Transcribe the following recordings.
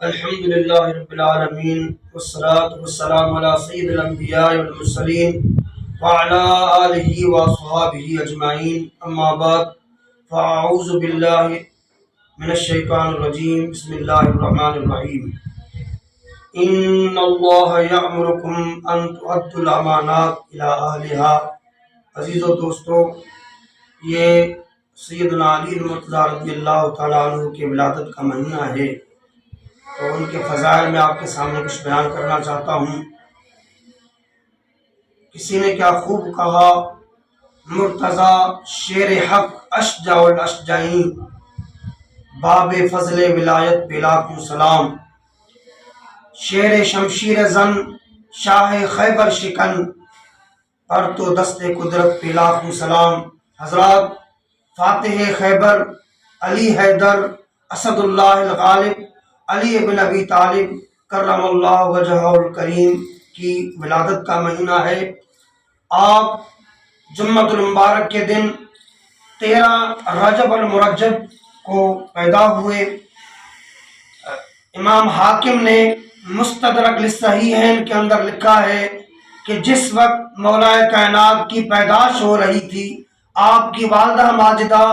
الحمد للہ رب العالمین والصلاة والسلام علی سید الانبیاء والمرسلین وعلی آلہ واصحابہ اجمعین، اما بعد فاعوذ باللہ من الشیطان الرجیم، بسم اللہ الرحمن الرحیم۔ ان اللہ یأمرکم ان تؤدوا الامانات الی اہلہا۔ عزیز و دوستو، یہ سیدنا علی المرتضیٰ رضی اللہ تعالیٰ عنہ کے ولادت کا مہینہ ہے، تو ان کے فضائل میں آپ کے سامنے کچھ بیان کرنا چاہتا ہوں۔ کسی نے کیا خوب کہا، مرتضیٰ شیر حق اشجع الاشجعین، باب فضل ولایت پہ لاکھوں سلام، شیر شمشیر زن شاہ خیبر شکن، پر تو دست قدرت پہ لاکھوں سلام۔ حضرات، فاتح خیبر علی حیدر اسد اللہ الغالب علی ابن ابی طالب کرم اللہ وجہہ الکریم کی ولادت کا مہینہ ہے۔ آپ جمعۃ المبارک کے دن 13 رجب المرجب کو پیدا ہوئے۔ امام حاکم نے مستدرک للصحیحین کے اندر لکھا ہے کہ جس وقت مولا کائنات کی پیدائش ہو رہی تھی، آپ کی والدہ ماجدہ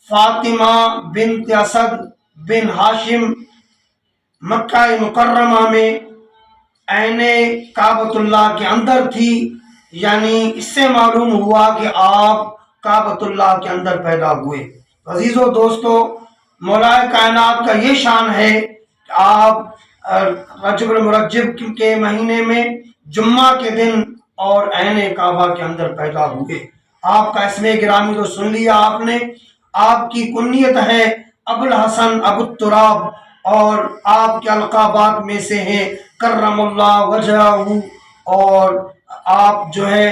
فاطمہ بنت اسد بن ہاشم مکہ مکرمہ میں عین کعبۃ اللہ کے اندر تھی، یعنی اس سے معلوم ہوا کہ آپ کعبۃ اللہ کے اندر پیدا ہوئے۔ عزیزو دوستو، مولا کائنات کا یہ شان ہے کہ آپ رجب المرجب کے مہینے میں جمعہ کے دن اور عین کعبہ کے اندر پیدا ہوئے۔ آپ کا اسم گرامی تو سن لیا آپ نے، آپ کی کنیت ہے ابو الحسن ابو التراب، اور آپ کے القابات میں سے ہیں کرم اللہ وجہہ۔ اور آپ جو ہے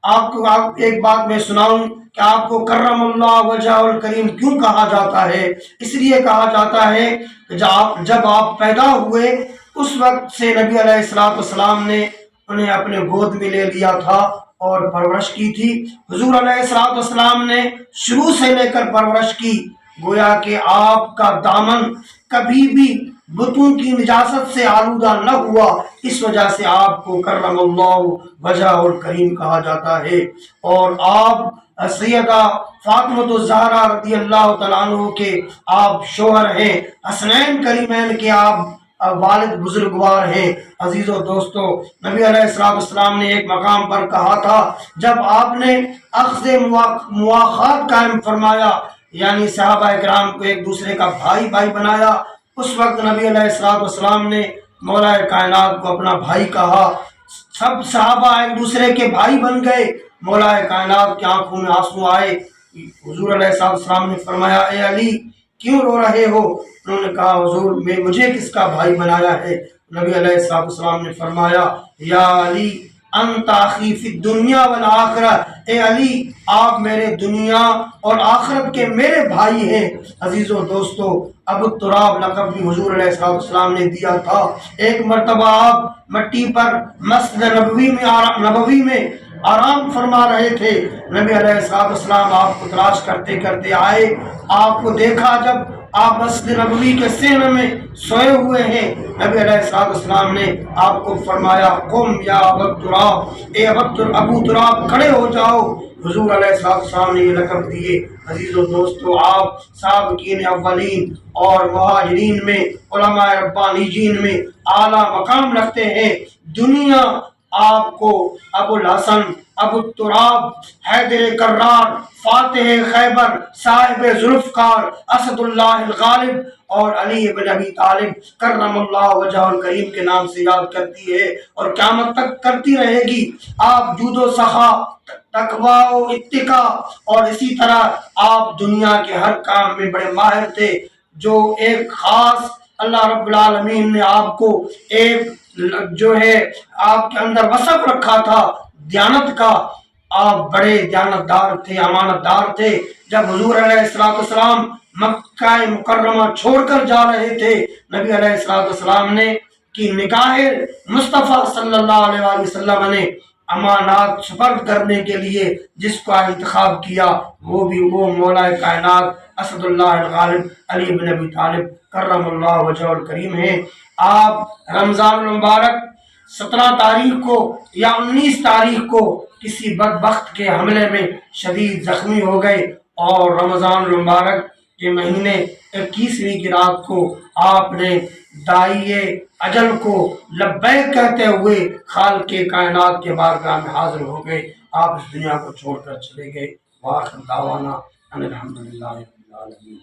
آپ کو ایک بات میں سناؤں کہ آپ کو کرم اللہ وجہہ الکریم کیوں کہا جاتا ہے؟ اس لیے کہا جاتا ہے کہ جب آپ پیدا ہوئے اس وقت سے نبی علیہ السلام نے انہیں اپنے گود میں لے لیا تھا اور پرورش کی تھی۔ حضور علیہ السلام نے شروع سے لے کر پرورش کی، گویا کہ آپ کا دامن کبھی بھی بتوں کی نجاست سے آلودہ نہ ہوا، اس وجہ سے آپ کو کرم اللہ وجہہ الکریم کہا جاتا ہے۔ اور آپ سیدہ فاطمہ الزہرا رضی اللہ تعالیٰ عنہ کے آپ شوہر ہیں، حسنین کریمین کے آپ والد بزرگوار ہیں۔ عزیز و دوستو، نبی علیہ السلام نے ایک مقام پر کہا تھا، جب آپ نے اخذ مواخات قائم فرمایا، یعنی صحابہ اکرام کو ایک دوسرے کا بھائی بنایا، اس وقت نبی علیہ السلام نے مولا کائنات کو اپنا بھائی کہا۔ سب صحابہ ایک دوسرے کے بھائی بن گئے۔ مولا کائنات کی آنکھوں میں آنسو آئے۔ حضور علیہ السلام نے فرمایا، اے علی کیوں رو رہے ہو؟ انہوں نے کہا، حضور مجھے کس کا بھائی بنایا ہے؟ نبی علیہ السلام نے فرمایا، یا علی انت اخی فی الدنیا والآخرہ، اے علی آپ میرے دنیا اور آخرت کے میرے بھائی ہیں۔ عزیزو دوستو، ابو التراب لقب بھی حضور علیہ السلام نے دیا تھا۔ ایک مرتبہ آپ مٹی پر مسجد نبوی میں آرام فرما رہے تھے، نبی علیہ السلام آپ کو تلاش کرتے کرتے آئے، آپ کو دیکھا جب آپ مسجد نبوی کے صحن میں سوئے ہوئے ہیں، نبی علیہ السلام نے آپ کو فرمایا، قم یا ابو التراب، اے ابو تراب کھڑے ہو جاؤ۔ حضور علیہ السلام نے یہ لقب دیے۔ عزیز و دوستو، آپ سابقین اولین اور مہاجرین میں، علماء ربانیین میں اعلیٰ مقام رکھتے ہیں۔ دنیا آپ کو ابو الحسن ابو التراب حیدر کرار فاتح خیبر صاحب ذوالفقار اسد اللہ الغالب اور علی ابن ابی طالب کرم اللہ وجہہ الکریم کے نام سے یاد کرتی ہے اور قیامت تک کرتی رہے گی۔ آپ جود و سخا، تقوی و اتقا اور اسی طرح آپ دنیا کے ہر کام میں بڑے ماہر تھے۔ جو ایک خاص اللہ رب العالمین نے آپ کو ایک جو ہے آپ کے اندر وصف رکھا تھا دیانت کا، آپ بڑے دیانت دار تھے، امانت دار تھے۔ جب حضور علیہ السلام مکہ مکرمہ چھوڑ کر جا رہے تھے، نبی علیہ السلام نے کی نگاہ مصطفیٰ صلی اللہ علیہ وسلم نے امانات سپرد کرنے کے لیے جس کا انتخاب کیا، وہ مولا کائنات اسد اللہ الغالب علی بن ابی طالب کرم اللہ وجہ الکریم ہیں۔ آپ رمضان المبارک 17 تاریخ کو یا 19 تاریخ کو کسی بدبخت کے حملے میں شدید زخمی ہو گئے، اور رمضان المبارک کے مہینے 21ویں کی رات کو آپ نے داعیِ اجل کو لبیک کہتے ہوئے خالق کائنات کے بارگاہ میں حاضر ہو گئے۔ آپ اس دنیا کو چھوڑ کر چلے گئے۔ وآخر دعوانا ان الحمدللہ رب العالمین۔